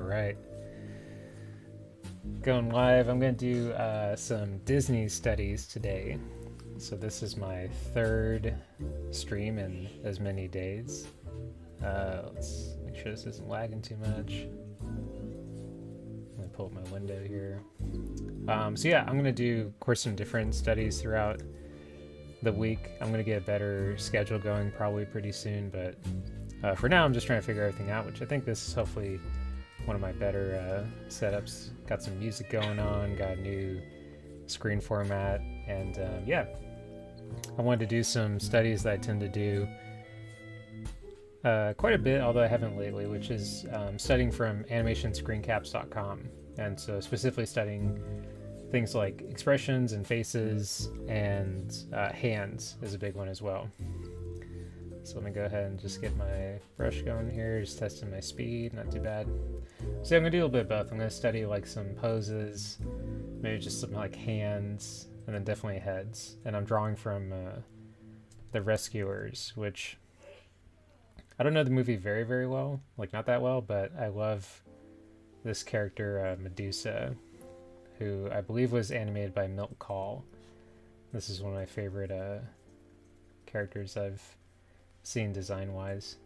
right. Going live. I'm going to do some Disney studies today. So this is my third stream in as many days. Let's make sure this isn't lagging too much. Let me pull up my window here. So yeah, I'm going to do, of course, some different studies throughout the week. I'm going to get a better schedule going probably pretty soon, but for now I'm just trying to figure everything out, which I think this is hopefully one of my better setups. Got some music going on, got a new screen format, and yeah, I wanted to do some studies that I tend to do quite a bit, although I haven't lately, which is studying from animationscreencaps.com, and so specifically studying things like expressions and faces, and hands is a big one as well. So let me go ahead and just get my brush going here, just testing my speed, not too bad. So I'm gonna do a little bit of both. I'm gonna study like some poses, maybe just some like hands, and then definitely heads. And I'm drawing from The Rescuers, which I don't know the movie very, very well, like not that well, but I love this character, Medusa, who I believe was animated by Milt Kahl. This is one of my favorite characters I've seen design-wise.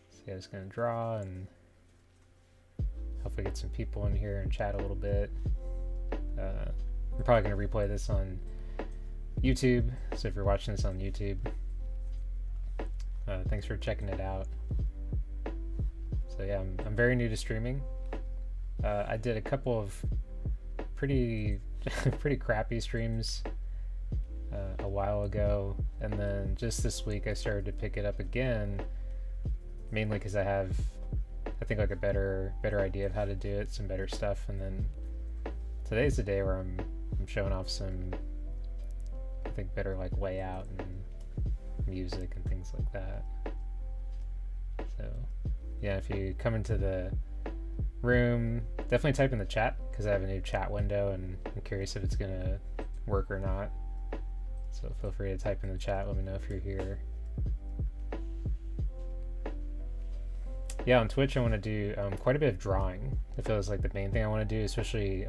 So yeah, I'm just gonna draw and hopefully get some people in here and chat a little bit. I'm probably gonna replay this on YouTube, so if you're watching this on YouTube, thanks for checking it out. So yeah, I'm very new to streaming. I did a couple of pretty crappy streams a while ago, and then just this week I started to pick it up again, mainly because I have, I think, like a better idea of how to do it, some better stuff. And then today's the day where I'm showing off some, I think, better like layout and music and things like that. So yeah, if you come into the room, definitely type in the chat, because I have a new chat window and I'm curious if it's gonna work or not. So feel free to type in the chat, let me know if you're here. Yeah, on Twitch I want to do quite a bit of drawing. It feels like the main thing I want to do, especially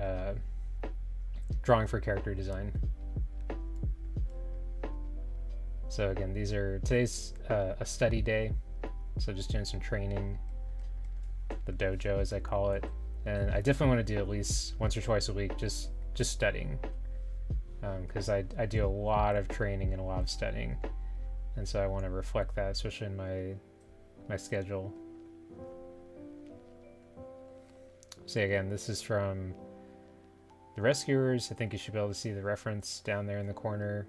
drawing for character design. So again, today's a study day, so just doing some training, the dojo as I call it, and I definitely want to do at least once or twice a week just studying, because I do a lot of training and a lot of studying, and so I want to reflect that, especially in my schedule. So again, this is from The Rescuers. I think you should be able to see the reference down there in the corner.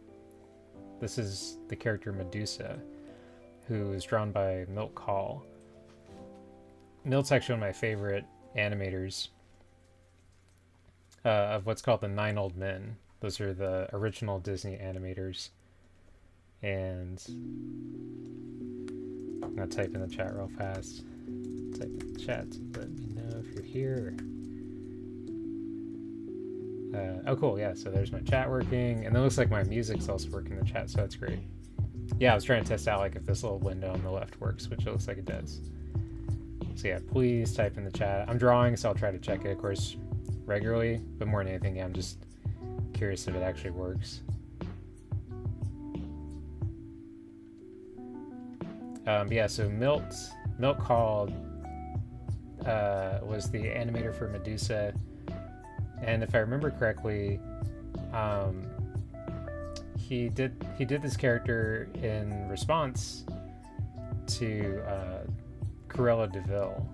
This is the character Medusa, who is drawn by Milt Kahl. Milt's actually one of my favorite animators of what's called the Nine Old Men. Those are the original Disney animators. And I'm gonna type in the chat real fast. Type in the chat to let me know if you're here. Oh cool, yeah, so there's my chat working, and it looks like my music's also working in the chat, so that's great. Yeah, I was trying to test out like if this little window on the left works, which it looks like it does. So yeah, please type in the chat. I'm drawing, so I'll try to check it, of course, regularly, but more than anything, yeah, I'm just curious if it actually works. Yeah, so Milt Kahl was the animator for Medusa, and if I remember correctly, he did this character in response to Cruella de Vil,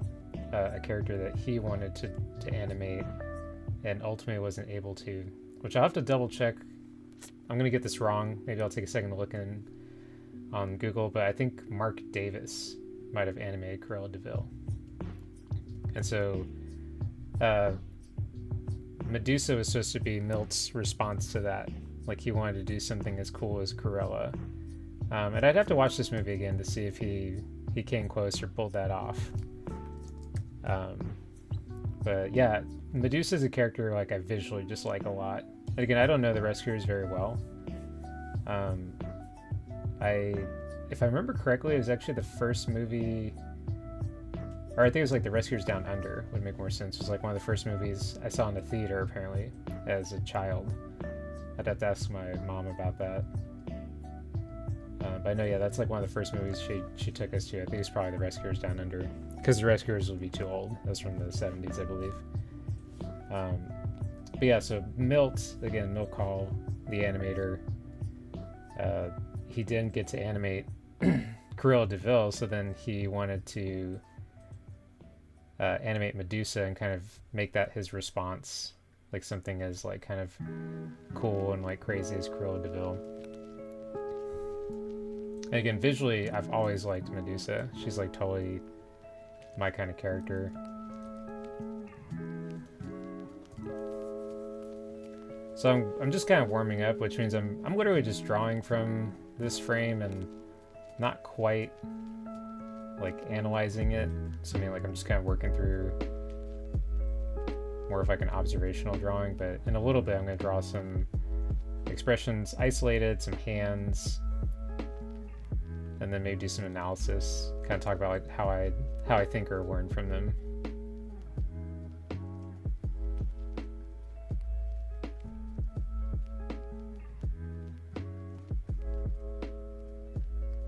a character that he wanted to animate and ultimately wasn't able to, which I'll have to double check. I'm gonna get this wrong. Maybe I'll take a second to look on Google, but I think Mark Davis might have animated Cruella de Vil. And so Medusa was supposed to be Milt's response to that. Like, he wanted to do something as cool as Cruella. And I'd have to watch this movie again to see if he came close or pulled that off. But yeah, Medusa is a character like I visually just like a lot. And again, I don't know the Rescuers very well. If I remember correctly, it was actually the first movie, or I think it was like The Rescuers Down Under would make more sense. It was like one of the first movies I saw in the theater, apparently, as a child. I'd have to ask my mom about that. But I know, yeah, that's like one of the first movies she took us to. I think it's probably The Rescuers Down Under, because The Rescuers would be too old. That was from the 70s, I believe. But yeah, so Milt Hall, the animator, he didn't get to animate Cruella de Vil, so then he wanted to animate Medusa and kind of make that his response, like something as like kind of cool and like crazy as Cruella de Vil. And again, visually, I've always liked Medusa. She's like totally my kind of character. So I'm just kind of warming up, which means I'm literally just drawing from this frame and not quite like analyzing it. So I mean, like I'm just kind of working through more of like an observational drawing, but in a little bit I'm going to draw some expressions isolated, some hands, and then maybe do some analysis, kind of talk about like how I think or learn from them.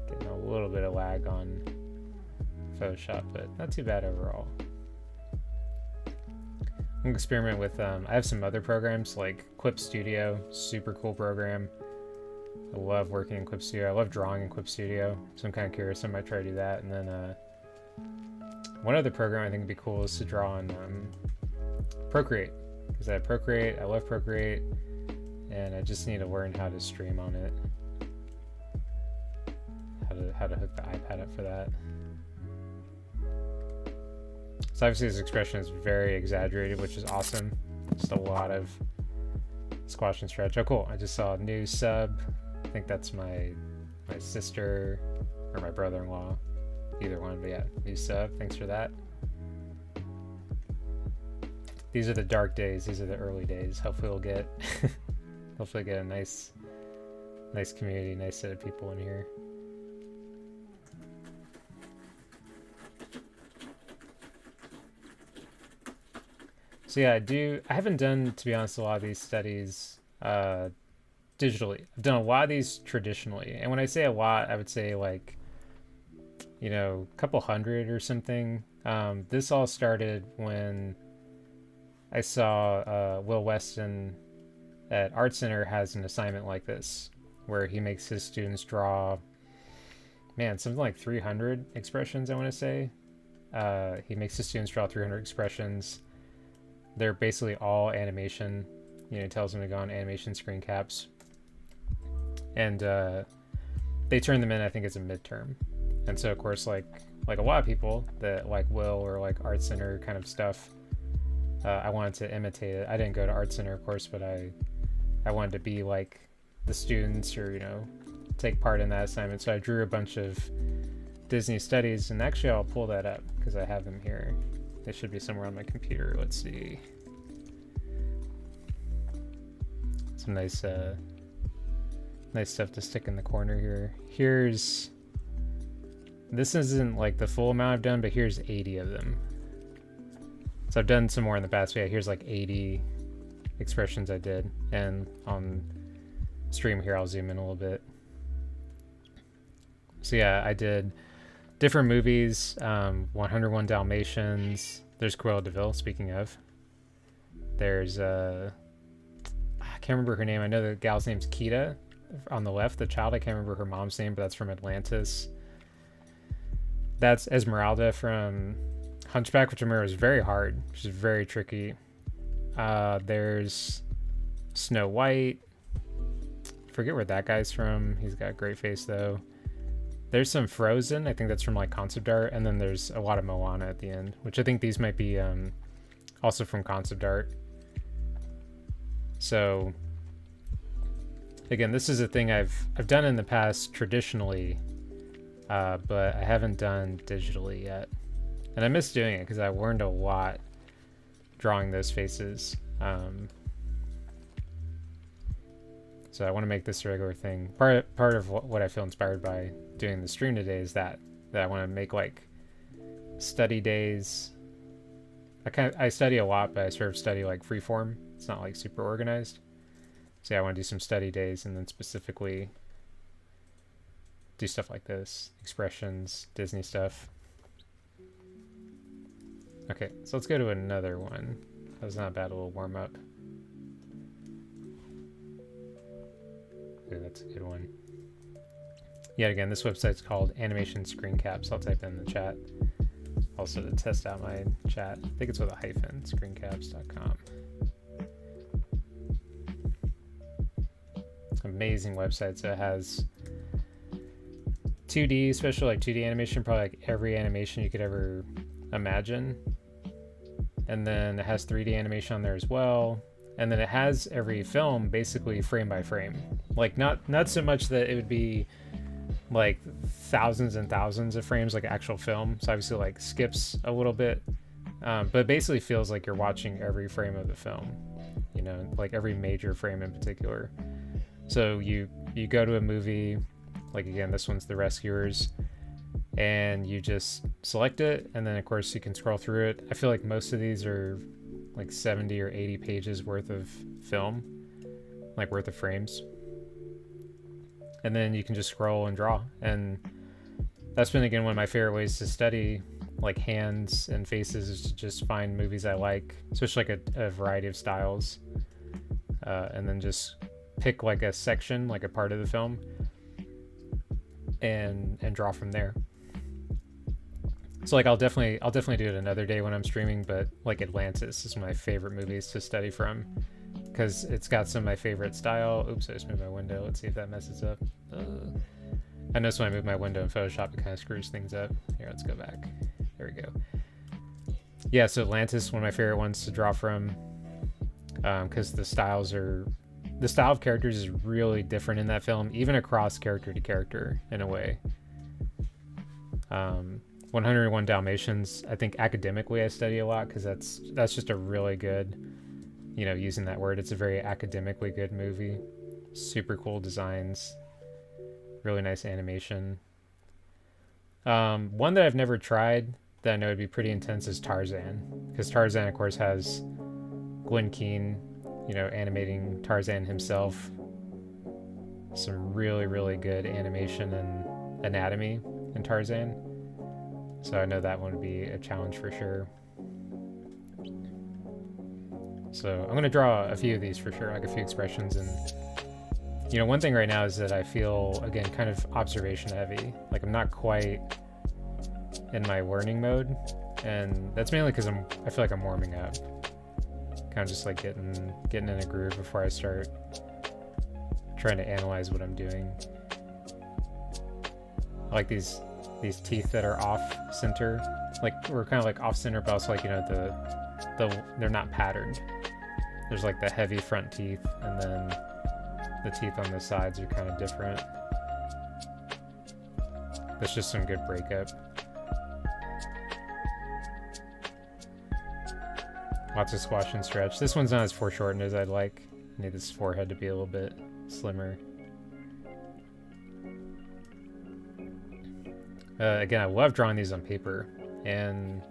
Getting a little bit of lag on Photoshop, but not too bad overall. I'm gonna experiment with I have some other programs like Quip Studio, super cool program. I love working in Quip Studio. I love drawing in Quip Studio, so I'm kind of curious. I might try to do that. And then one other program I think would be cool is to draw in Procreate, because I have Procreate. I love Procreate, and I just need to learn how to stream on it. How to hook the iPad up for that. So obviously this expression is very exaggerated, which is awesome. Just a lot of squash and stretch. Oh, cool. I just saw a new sub. I think that's my sister or my brother-in-law. Either one, but yeah, new sub. Thanks for that. These are the dark days. These are the early days. Hopefully we'll get a nice community, nice set of people in here. So yeah, I haven't done, to be honest, a lot of these studies digitally. I've done a lot of these traditionally. And when I say a lot, I would say like, a couple hundred or something. This all started when I saw Will Weston at Art Center has an assignment like this, where he makes his students draw, something like 300 expressions, I want to say. He makes his students draw 300 expressions. They're basically all animation. He tells them to go on animation screen caps. And they turn them in, I think, as a midterm. And so, of course, like a lot of people that like Will or like Art Center kind of stuff, I wanted to imitate it. I didn't go to Art Center, of course, but I wanted to be like the students or, take part in that assignment. So I drew a bunch of Disney studies, and actually I'll pull that up because I have them here. They should be somewhere on my computer. Let's see. Some nice stuff to stick in the corner here. This isn't like the full amount I've done, but here's 80 of them. So I've done some more in the past. But yeah, here's like 80 expressions I did. And on stream here, I'll zoom in a little bit. So yeah, I did different movies, 101 Dalmatians. There's Cruella de Vil, speaking of. There's, I can't remember her name. I know the gal's name's Kita on the left, the child. I can't remember her mom's name, but that's from Atlantis. That's Esmeralda from Hunchback, which I remember is very hard, which is very tricky. There's Snow White. Forget where that guy's from. He's got a great face, though. There's some Frozen. I think that's from like concept art. And then there's a lot of Moana at the end, which I think these might be also from concept art. So again, this is a thing I've done in the past traditionally, but I haven't done digitally yet. And I miss doing it because I learned a lot drawing those faces. So So I want to make this a regular thing. Part of what I feel inspired by doing the stream today is that I want to make like study days. I study a lot, but I sort of study like freeform. It's not like super organized. So yeah, I want to do some study days and then specifically do stuff like this, expressions, Disney stuff. Okay, so let's go to another one. That was not a bad little warm up. Ooh, that's a good one. Yet again, this website's called Animation Screen Caps. I'll type that in the chat. Also to test out my chat. I think it's with a hyphen, screencaps.com. Amazing website. So it has 2D, especially like 2D animation, probably like every animation you could ever imagine. And then it has 3D animation on there as well. And then it has every film basically frame by frame. Like not so much that it would be like thousands and thousands of frames like actual film. So obviously like skips a little bit. But it basically feels like you're watching every frame of the film. You know, like every major frame in particular. So you go to a movie, like again, this one's The Rescuers, and you just select it, and then of course you can scroll through it. I feel like most of these are like 70 or 80 pages worth of film, like worth of frames. And then you can just scroll and draw. And that's been, again, one of my favorite ways to study like hands and faces, is to just find movies I like, especially like a variety of styles, and then just pick like a section, like a part of the film, and draw from there. So like I'll definitely do it another day when I'm streaming, but like Atlantis is one of my favorite movies to study from because it's got some of my favorite style. Oops, I just moved my window. Let's see if that messes up. I notice when I move my window in Photoshop, it kind of screws things up. Here, let's go back. There we go. Yeah, so Atlantis, one of my favorite ones to draw from, because the style of characters is really different in that film, even across character to character in a way. 101 Dalmatians, I think academically I study a lot because that's just a really good, you know, using that word, it's a very academically good movie. Super cool designs, really nice animation. One that I've never tried that I know would be pretty intense is Tarzan, because Tarzan of course has Glen Keane, you know, animating Tarzan himself. Some really good animation and anatomy in Tarzan. So I know that one would be a challenge for sure. So I'm going to draw a few of these for sure, like a few expressions. And, you know, one thing right now is that I feel, again, kind of observation heavy. Like I'm not quite in my learning mode. And that's mainly because I feel like I'm warming up. Kind of just like getting in a groove before I start trying to analyze what I'm doing. I like these teeth that are off center, like we're kind of like off center, but also like, you know, they're not patterned. There's like the heavy front teeth, and then the teeth on the sides are kind of different. That's just some good breakup. Lots of squash and stretch. This one's not as foreshortened as I'd like. I need this forehead to be a little bit slimmer. Again, I love drawing these on paper, and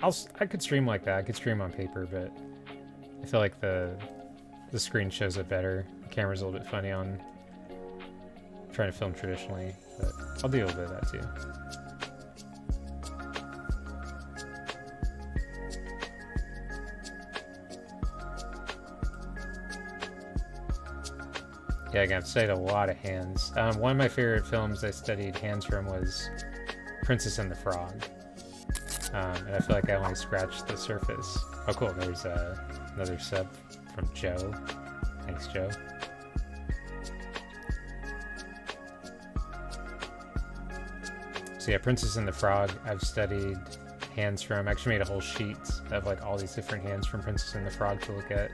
I could stream like that. I could stream on paper, but I feel like the screen shows it better. The camera's a little bit funny on trying to film traditionally, but I'll do a little bit of that too. Yeah, again, I've studied a lot of hands. One of my favorite films I studied hands from was Princess and the Frog. And I feel like I only scratched the surface. Oh cool, there's another sub from Joe. Thanks, Joe. So yeah, Princess and the Frog, I've studied hands from. I actually made a whole sheet of like all these different hands from Princess and the Frog to look at.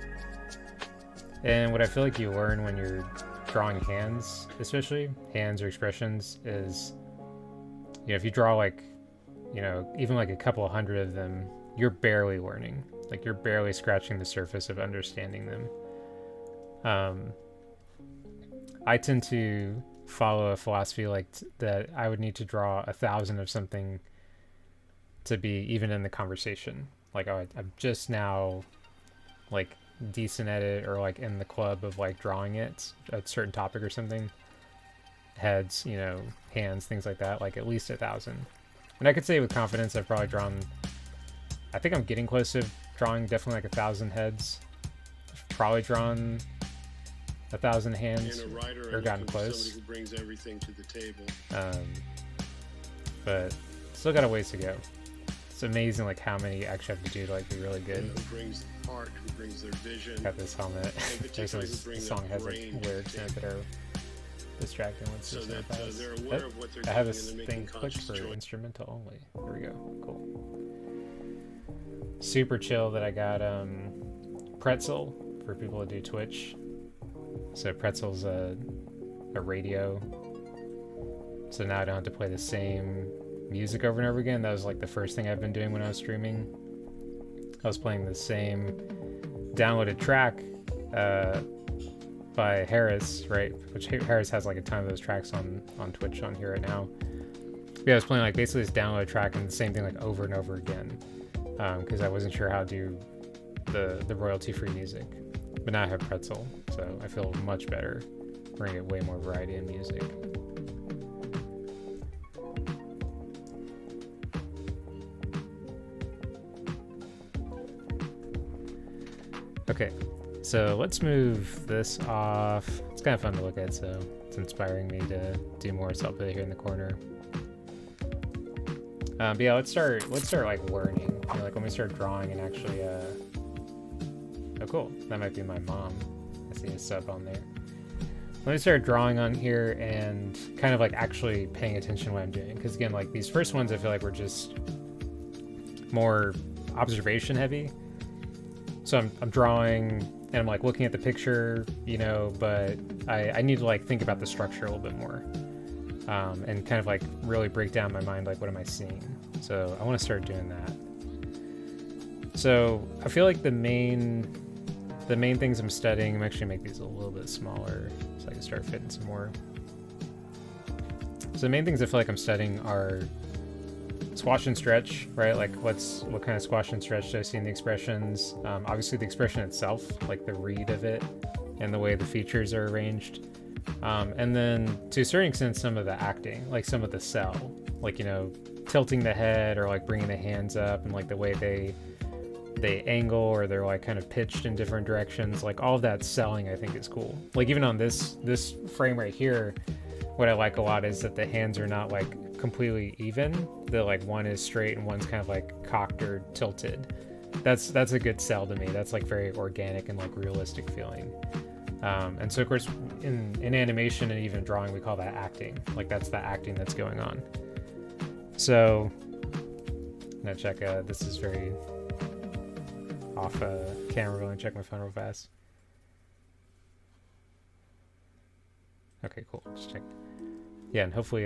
And what I feel like you learn when you're drawing hands, especially hands or expressions, is, you know, if you draw like, you know, even like a couple hundred of them, you're barely learning. Like you're barely scratching the surface of understanding them. I tend to follow a philosophy like that I would need to draw 1,000 of something to be even in the conversation. Like, oh, I'm just now like decent at it, or like in the club of like drawing it, a certain topic or something. Heads, you know, hands, things like that, like at least 1,000. And I could say with confidence I've probably drawn, I think I'm getting close to drawing definitely like 1,000 heads. I've probably drawn 1,000 hands, or gotten close. Somebody who brings everything to the table. But still got a ways to go. It's amazing like how many you actually have to do to like be really good. Who brings the art, who brings their vision. Got this helmet. The song has like lyrics in it that are distracting once so that they're aware of what they're I have doing this and they're thing making clicked conscious for choice. instrumental only. Here we go. Cool. Super chill that I got Pretzel for people that do Twitch. So Pretzel's a radio. So now I don't have to play the same music over and over again. That was like the first thing I've been doing when I was streaming. I was playing the same downloaded track by Harris, right? Which Harris has like a ton of those tracks on Twitch on here right now. Yeah, I was playing like basically this download track and the same thing like over and over again, because I wasn't sure how to do the royalty-free music. But now I have Pretzel, so I feel much better. We're gonna get way more variety in music. Okay, so let's move this off. It's kind of fun to look at, so it's inspiring me to do more. So I'll put it here in the corner. But yeah, let's start like learning. You know, like when we start drawing and actually, oh cool, that might be my mom. I see a sub on there. Let me start drawing on here and kind of like actually paying attention to what I'm doing. Because again, like these first ones, I feel like we're just more observation heavy. So I'm drawing and I'm like looking at the picture, you know, but I need to like think about the structure a little bit more, and kind of like really break down in my mind, like what am I seeing? So I want to start doing that. So I feel like the main things I'm studying, I'm actually make these a little bit smaller so I can start fitting some more. So the main things I feel like I'm studying are squash and stretch, right? Like what kind of squash and stretch do I see in the expressions? Obviously the expression itself, like the read of it and the way the features are arranged. And then to a certain extent, some of the acting, like some of the sell, like, you know, tilting the head or like bringing the hands up and like the way they angle or they're like kind of pitched in different directions. Like all of that selling I think is cool. Like even on this frame right here, what I like a lot is that the hands are not like completely even. The like one is straight and one's kind of like cocked or tilted. That's a good sell to me. That's like very organic and like realistic feeling. And so of course in animation and even drawing we call that acting. Like that's the acting that's going on. So now check this is very off camera. Really check my phone real fast. Okay, cool. Just check. Yeah, and hopefully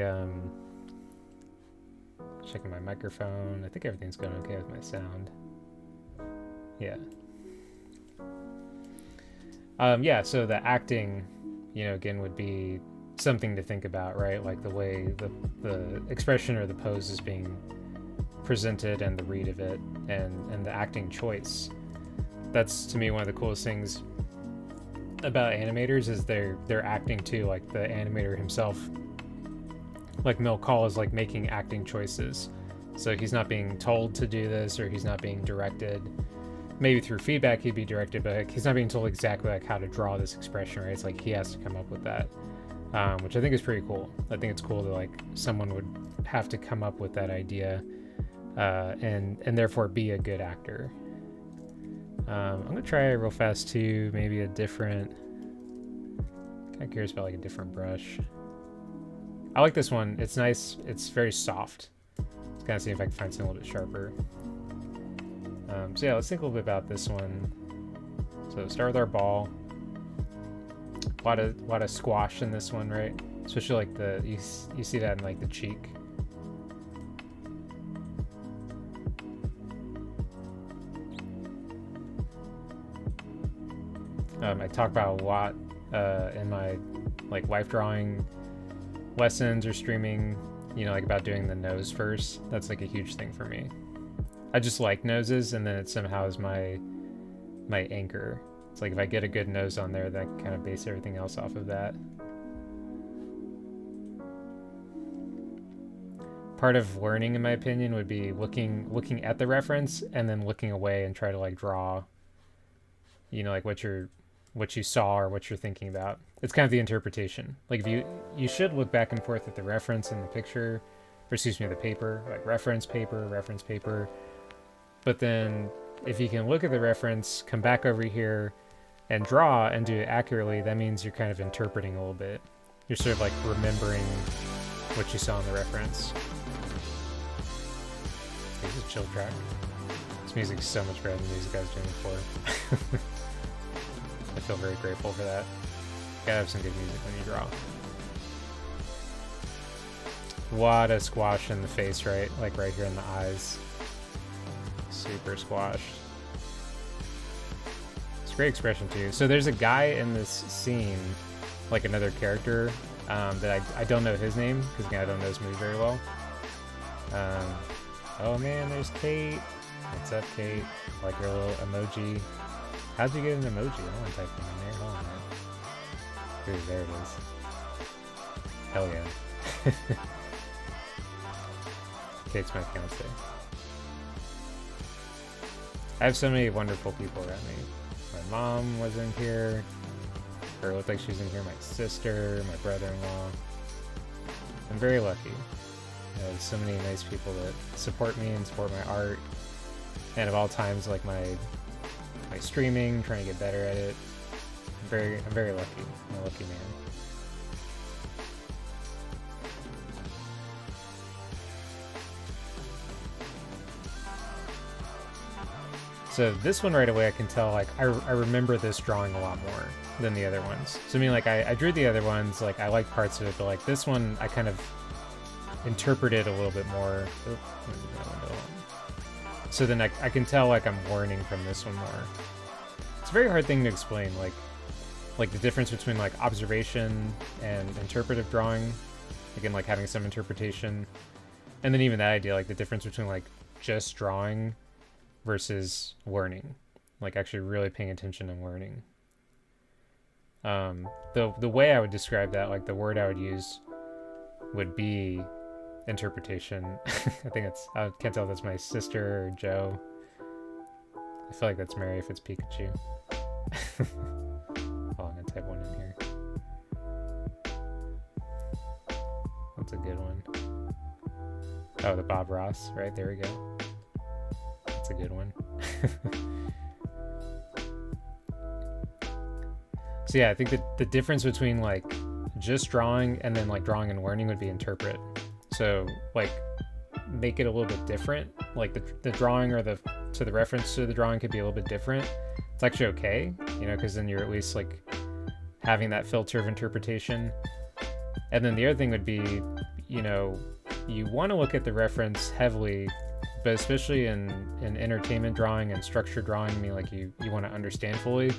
checking my microphone. I think everything's going okay with my sound. Yeah. Yeah, so the acting, you know, again would be something to think about, right? Like the way the expression or the pose is being presented and the read of it and the acting choice. That's to me one of the coolest things about animators is they're acting too. Like the animator himself, like Mil Call, is like making acting choices. So he's not being told to do this or he's not being directed. Maybe through feedback he'd be directed, but like, he's not being told exactly like how to draw this expression, right? It's like he has to come up with that, which I think is pretty cool. I think it's cool that like someone would have to come up with that idea and therefore be a good actor. I'm gonna try real fast too, maybe a different, kind of curious about like a different brush. I like this one. It's nice. It's very soft. Let's kind of see if I can find something a little bit sharper. So yeah, let's think a little bit about this one. So start with our ball. A lot of squash in this one, right? Especially like you see that in like the cheek. I talk about a lot in my like wife drawing lessons or streaming, you know, like about doing the nose first. That's like a huge thing for me. I just like noses, and then it somehow is my anchor. It's like if I get a good nose on there, that kind of base everything else off of that. Part of learning, in my opinion, would be looking at the reference and then looking away and try to like draw, you know, like what you saw or what you're thinking about. It's kind of the interpretation. Like if you should look back and forth at the reference in the picture, or excuse me, the paper, like reference paper. But then if you can look at the reference, come back over here and draw and do it accurately, that means you're kind of interpreting a little bit. You're sort of like remembering what you saw in the reference. This is a chill track. This music's so much better than the music I was doing before. I feel very grateful for that. Gotta have some good music when you draw. Lot of squash in the face, right? Like right here in the eyes. Super squashed. It's a great expression too. So there's a guy in this scene, like another character, that I don't know his name, because again, I don't know this movie very well. Oh man, there's Kate. What's up, Kate? Like her little emoji. How'd you get an emoji? I want to type one in there. Hold on, man. Ooh, there it is. Hell yeah. Kate's my fiance. I have so many wonderful people around me. My mom was in here. Her looked like she was in here. My sister, my brother-in-law. I'm very lucky. There's so many nice people that support me and support my art. And of all times, like my streaming, trying to get better at it. I'm very lucky. I'm a lucky man. So this one right away, I can tell, like, I remember this drawing a lot more than the other ones. So I mean, like, I drew the other ones, like, I liked parts of it, but like this one, I kind of interpreted a little bit more. So then I can tell, like, I'm learning from this one more. It's a very hard thing to explain, like the difference between like observation and interpretive drawing, again, like having some interpretation, and then even that idea, like the difference between like just drawing versus learning, like actually really paying attention and learning. The way I would describe that, like the word I would use would be interpretation. I think I can't tell if that's my sister or Joe. I feel like that's Mary if it's Pikachu. Oh, I'm gonna type one in here. That's a good one. Oh, the Bob Ross, right? There we go. That's a good one. So yeah, I think that the difference between like just drawing and then like drawing and learning would be interpret. So like make it a little bit different. Like the drawing or the reference to the drawing could be a little bit different. It's actually okay, you know, because then you're at least like having that filter of interpretation. And then the other thing would be, you know, you want to look at the reference heavily, but especially in entertainment drawing and structure drawing, I mean, like you want to understand fully.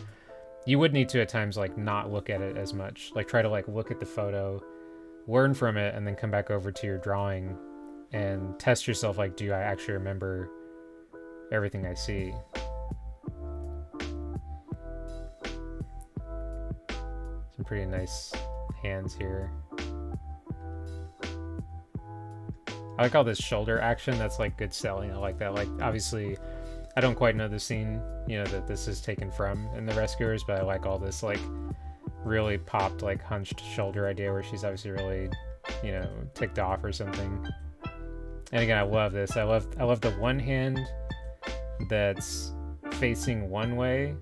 You would need to at times like not look at it as much, like try to like look at the photo, learn from it, and then come back over to your drawing and test yourself, like, do I actually remember everything I see? Some pretty nice hands here. I like all this shoulder action. That's like good selling. I like that. Like, obviously I don't quite know the scene, you know, that this is taken from in The Rescuers, but I like all this like really popped, like hunched shoulder idea where she's obviously really, you know, ticked off or something. And again, I love this. I love the one hand that's facing one way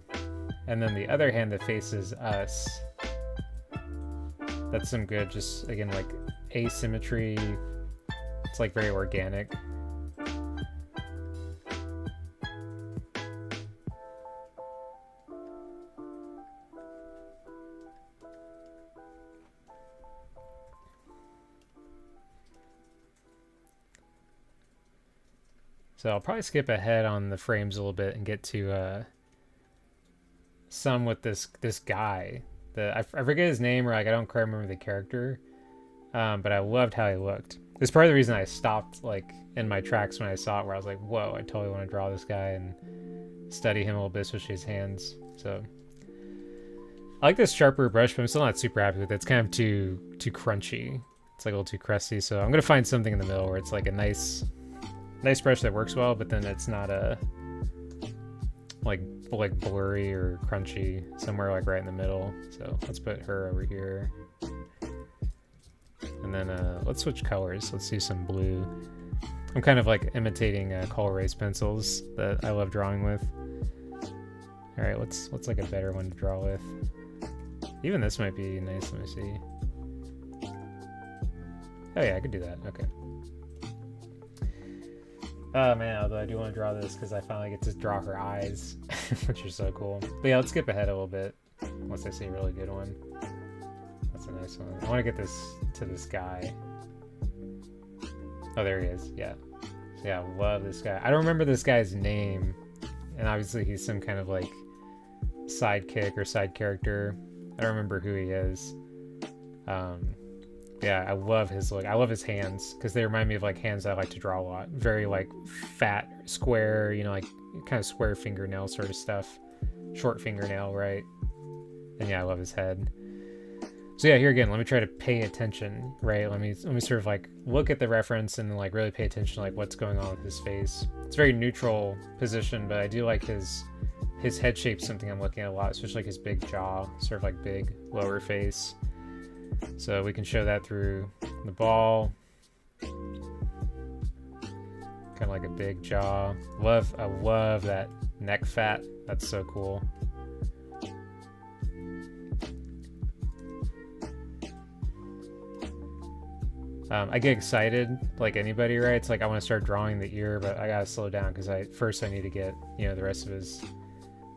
and then the other hand that faces us. That's some good, just again, like asymmetry. It's like very organic. So I'll probably skip ahead on the frames a little bit and get to some with this guy I forget his name, or like I don't quite remember the character, but I loved how he looked. It's part of the reason I stopped like in my tracks when I saw it, where I was like, whoa, I totally want to draw this guy and study him a little bit, especially his hands. So I like this sharper brush, but I'm still not super happy with it. It's kind of too crunchy. It's like a little too crusty. So I'm gonna find something in the middle where it's like a nice brush that works well, but then it's not a like blurry or crunchy, somewhere like right in the middle. So let's put her over here. And then let's switch colors. Let's do some blue. I'm kind of like imitating Kohl Race pencils that I love drawing with. All right, what's like a better one to draw with? Even this might be nice. Let me see. Oh yeah, I could do that. Okay. Oh man, although I do want to draw this because I finally get to draw her eyes, which are so cool. But yeah, let's skip ahead a little bit once I see a really good one. That's a nice one. I want to get this to this guy. Oh, there he is. Yeah. So yeah, I love this guy. I don't remember this guy's name, and obviously he's some kind of like sidekick or side character. I don't remember who he is. Yeah, I love his look. I love his hands because they remind me of like hands I like to draw a lot. Very like fat, square, you know, like kind of square fingernail sort of stuff. Short fingernail, right? And yeah, I love his head. So yeah, here again, let me try to pay attention, right? Let me sort of like look at the reference and like really pay attention to like what's going on with his face. It's a very neutral position, but I do like his head shape's something I'm looking at a lot, especially like his big jaw, sort of like big lower face. So we can show that through the ball. Kind of like a big jaw. I love that neck fat. That's so cool. I get excited like anybody, right? It's like I want to start drawing the ear, but I gotta slow down because I need to get, you know, the rest of his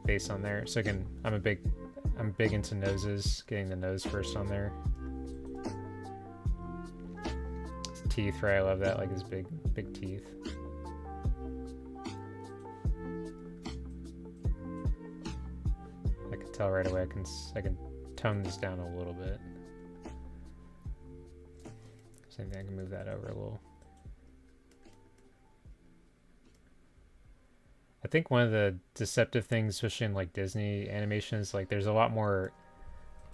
face on there. So again, I'm big into noses, getting the nose first on there. His teeth, right? I love that, like his big teeth. I can tell right away. I can tone this down a little bit. Same thing, I can move that over a little. I think one of the deceptive things, especially in like Disney animations, like there's a lot more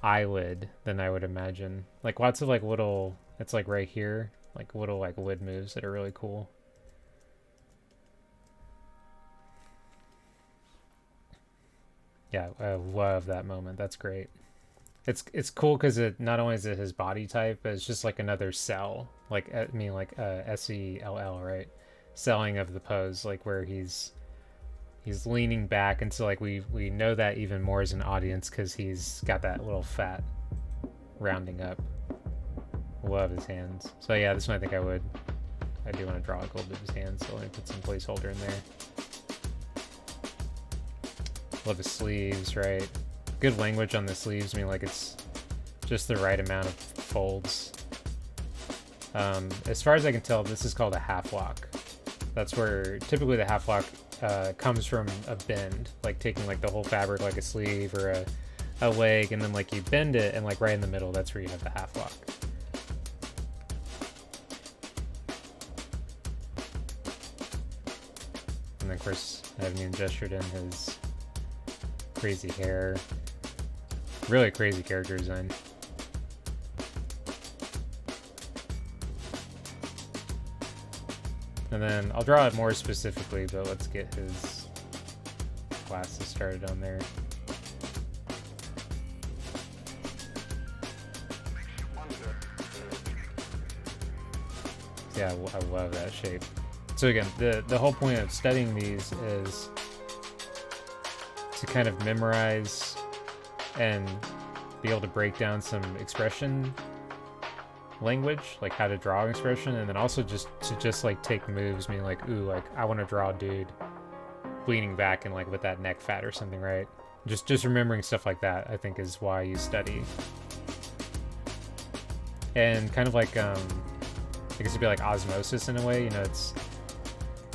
eyelid than I would imagine. Like lots of like little, it's like right here, like little like lid moves that are really cool. Yeah, I love that moment. That's great. It's cool because it not only is it his body type, but it's just like another cell. Like I mean, like SELL, right? Selling of the pose, like where he's leaning back, and so like we know that even more as an audience because he's got that little fat rounding up. Love his hands. So yeah, this one I think I do want to draw like a little bit of his hands, so let me put some placeholder in there. Love his sleeves, right? Good language on the sleeves. I mean, like it's just the right amount of folds. As far as I can tell, this is called a half lock. That's where typically the half lock comes from a bend, like taking like the whole fabric, like a sleeve or a leg, and then like you bend it, and like right in the middle, that's where you have the half lock. And then of course, I haven't even gestured in his crazy hair. Really crazy character design. And then I'll draw it more specifically, but let's get his glasses started on there. Yeah, I love that shape. So again, the whole point of studying these is to kind of memorize and be able to break down some expression language, like how to draw an expression, and then also just like take moves, meaning like, ooh, like I want to draw a dude leaning back and like with that neck fat or something, right? Just remembering stuff like that, I think, is why you study. And kind of like I guess it'd be like osmosis in a way, you know, it's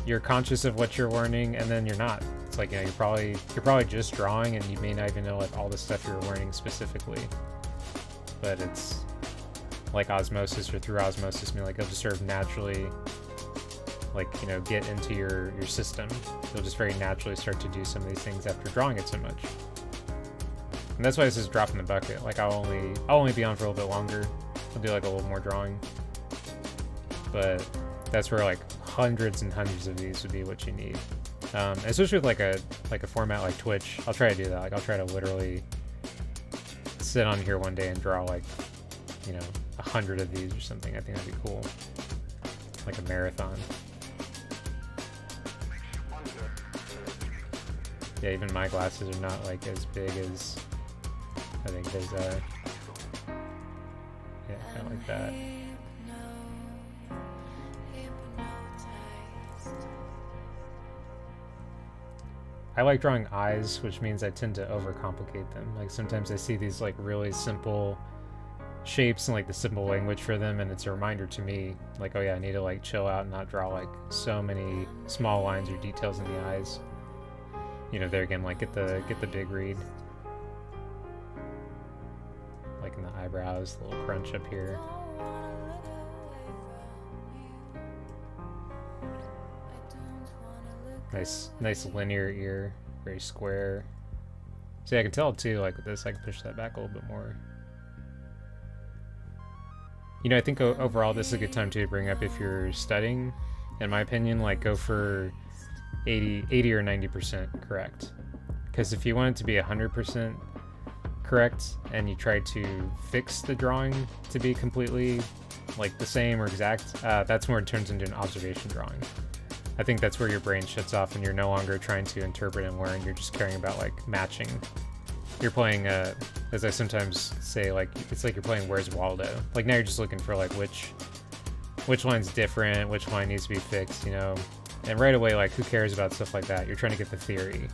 you're conscious of what you're learning and then you're not. It's like, you know, you're probably just drawing, and you may not even know like all the stuff you're learning specifically, but it's like osmosis or through osmosis, I mean, like it'll just sort of naturally, like, you know, get into your system. You'll just very naturally start to do some of these things after drawing it so much. And that's why this is drop in the bucket. Like I'll only be on for a little bit longer. I'll do like a little more drawing, but that's where like hundreds and hundreds of these would be what you need. Especially with like a format like Twitch. I'll try to do that. Like I'll try to literally sit on here one day and draw like, you know, 100 of these or something. I think that'd be cool. Like a marathon. Yeah, even my glasses are not like as big as I think there's yeah, kind of like that. I like drawing eyes, which means I tend to overcomplicate them. Like sometimes I see these like really simple shapes and like the simple language for them, and it's a reminder to me like, oh yeah, I need to like chill out and not draw like so many small lines or details in the eyes. You know, there again, like get the big read. Like in the eyebrows, the little crunch up here. Nice linear ear, very square. See, I can tell too, like with this, I can push that back a little bit more. You know, I think overall this is a good time to bring up if you're studying. In my opinion, like go for 80 or 90% correct. Because if you want it to be 100% correct and you try to fix the drawing to be completely like the same or exact, that's where it turns into an observation drawing. I think that's where your brain shuts off and you're no longer trying to interpret and learn. You're just caring about like matching. You're playing, as I sometimes say, like it's like you're playing Where's Waldo. Like now you're just looking for like which line's different, which line needs to be fixed, you know. And right away, like who cares about stuff like that? You're trying to get the theory.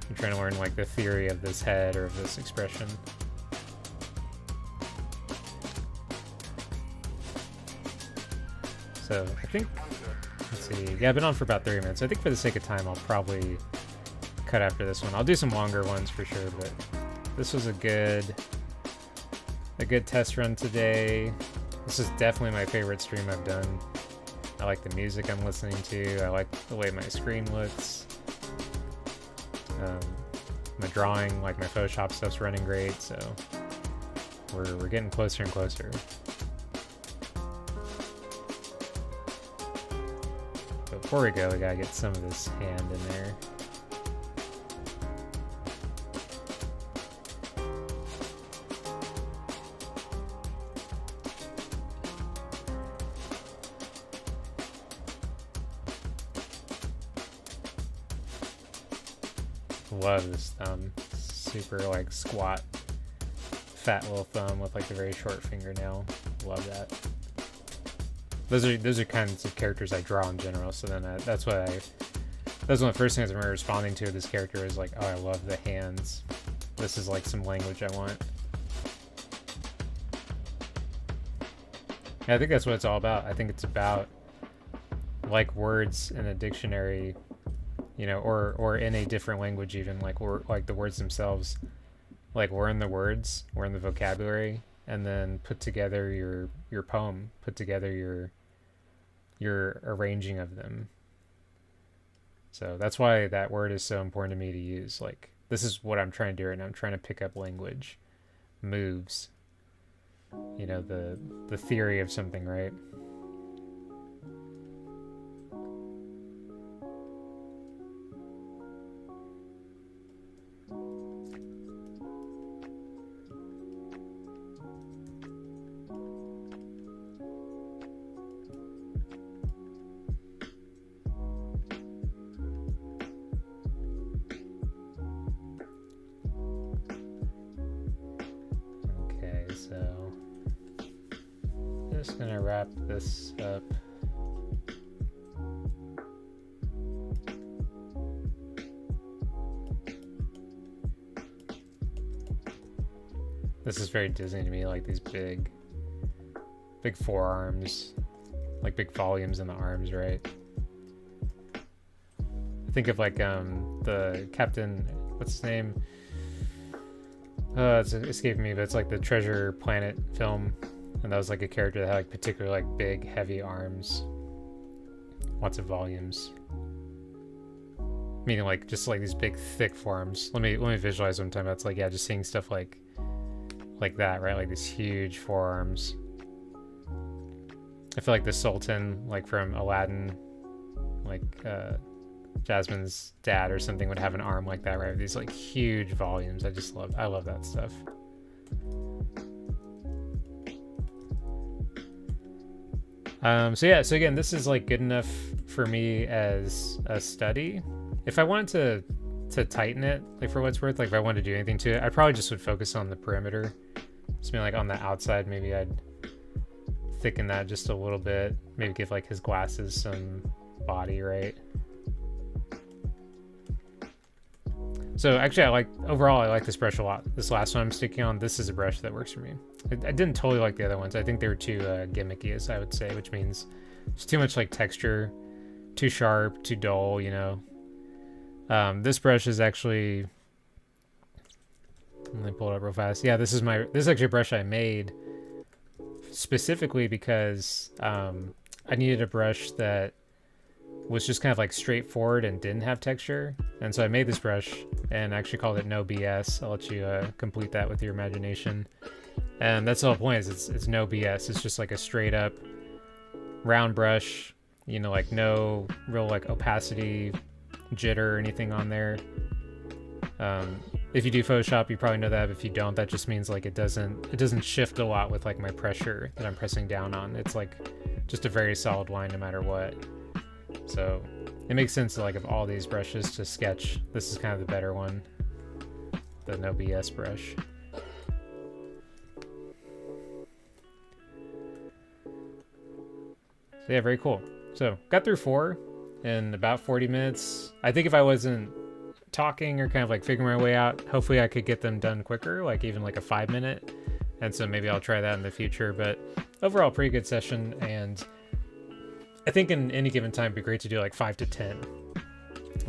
You're trying to learn like the theory of this head or of this expression. So I think, let's see, yeah, I've been on for about 30 minutes. I think for the sake of time, I'll probably cut after this one. I'll do some longer ones for sure, but this was a good test run today. This is definitely my favorite stream I've done. I like the music I'm listening to. I like the way my screen looks. My drawing, like my Photoshop stuff's running great, so we're getting closer and closer. But before we go, we gotta get some of this hand in there. Love this thumb. Super like squat, fat little thumb with like the very short fingernail. Love that. Those are kinds of characters I draw in general. So then that's one of the first things I remember responding to this character is like, oh, I love the hands. This is like some language I want. And I think that's what it's all about. I think it's about like words in a dictionary, you know, or in a different language even, like like the words themselves, like learn the words, learn the vocabulary, and then put together your poem, put together your arranging of them. So that's why that word is so important to me to use. Like this is what I'm trying to do right now. I'm trying to pick up language, moves, you know, the theory of something, right? So just gonna wrap this up. This is very Disney to me, like these big forearms, like big volumes in the arms, right? I think of like the Captain, what's his name? It's escaping me, but it's like the Treasure Planet film, and that was like a character that had like particularly like big, heavy arms, lots of volumes. Meaning like just like these big, thick forearms. Let me visualize what I'm talking about. It's like, yeah, just seeing stuff like that, right? Like these huge forearms. I feel like the Sultan, like from Aladdin, like Jasmine's dad or something, would have an arm like that, right? These like huge volumes. I love that stuff. So again, this is like good enough for me as a study. If I wanted to tighten it, like for what it's worth, like if I wanted to do anything to it, I probably just would focus on the perimeter. Just mean like on the outside, maybe I'd thicken that just a little bit. Maybe give like his glasses some body, right? So actually, overall I like this brush a lot. This last one I'm sticking on, this is a brush that works for me. I didn't totally like the other ones. I think they were too gimmicky, as I would say, which means it's too much like texture, too sharp, too dull, you know. This brush is actually, let me pull it up real fast. Yeah, this is actually a brush I made specifically because I needed a brush that was just kind of like straightforward and didn't have texture. And so I made this brush and actually called it No BS. I'll let you complete that with your imagination. And that's the whole point, is it's no BS. It's just like a straight up round brush, you know, like no real like opacity, jitter or anything on there. If you do Photoshop, you probably know that. If you don't, that just means like it doesn't shift a lot with like my pressure that I'm pressing down on. It's like just a very solid line no matter what. So it makes sense that like of all these brushes to sketch, this is kind of the better one, the No BS brush. So yeah, very cool. So got through 4 in about 40 minutes. I think if I wasn't talking or kind of like figuring my way out, hopefully I could get them done quicker, like even like a 5-minute. And so maybe I'll try that in the future. But overall, pretty good session. And I think in any given time, it'd be great to do like 5 to 10.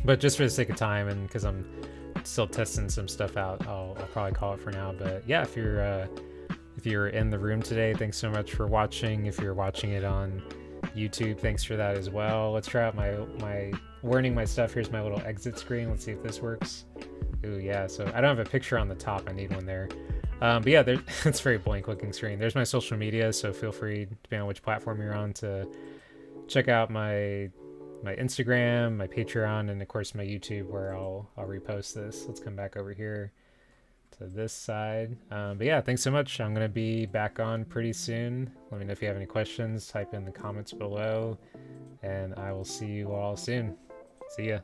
But just for the sake of time, and because I'm still testing some stuff out, I'll probably call it for now. But yeah, if you're in the room today, thanks so much for watching. If you're watching it on YouTube, thanks for that as well. Let's try out my warning my stuff. Here's my little exit screen. Let's see if this works. Ooh, yeah. So I don't have a picture on the top. I need one there. But yeah, it's very blank looking screen. There's my social media, so feel free, depending on which platform you're on, to check out my Instagram, my Patreon, and of course my YouTube, where I'll repost this. Let's come back over here to this side. But yeah, thanks so much. I'm gonna be back on pretty soon. Let me know if you have any questions. Type in the comments below, and I will see you all soon. See ya.